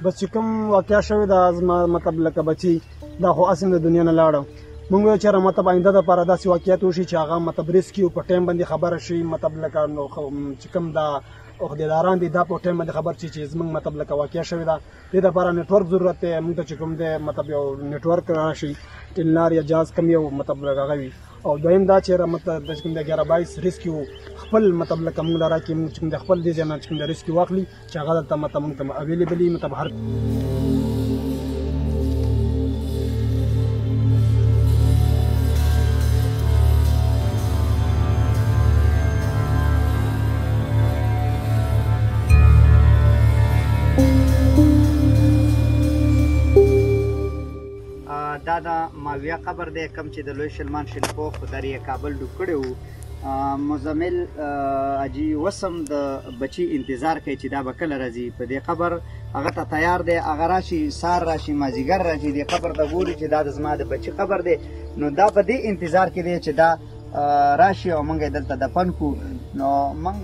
بس چې کوم واقعه شوې ده زما مطلب لکه بچي دا خو اصل د دنیا نه لاړه موږ ویل چېرې مطلب آینده دپاره داسې واقعیت وشي چې هغه مطلب ریسک وي په ټایم باندې خبره شي مطلب لکه نو چې کوم دا عهدیداران دي دا په ټایم باندې خبر شي چې زموږ مطلب لکه واقعه شوې ده دې دپاره نیټورک ضرورت دی موږ ته چې کوم دی مطلب یو نیټورک راشي ټلنار یا جهاز کم یو مطلب لکه هغه وي او دویم دا چېرې مطلب د کوم دی 1122 ریسکیو خپل مطلب لکه موږ له راکړي موږ چې کوم دی خپل دې ځای نه چې کوم دی ریسکیو واخلي چې هغه دلته مطلب موږ ته اویلیبل وي مطلب هر دا د ماویه قبر دی کوم چې د لوی سلمان شلپو خدای کابل ډوب کړی و مزمل اجي وسم د بچي انتظار کوي چې دا به کله راځي په دې قبر هغه ته تیار دی هغه راشي سار راشي مازیګر راشي دې قبر ته ګوري چې دا د زما د بچي قبر دی نو دا په دې انتظار کې دی چې دا راشي او موږ دلته دفن کو نو موږ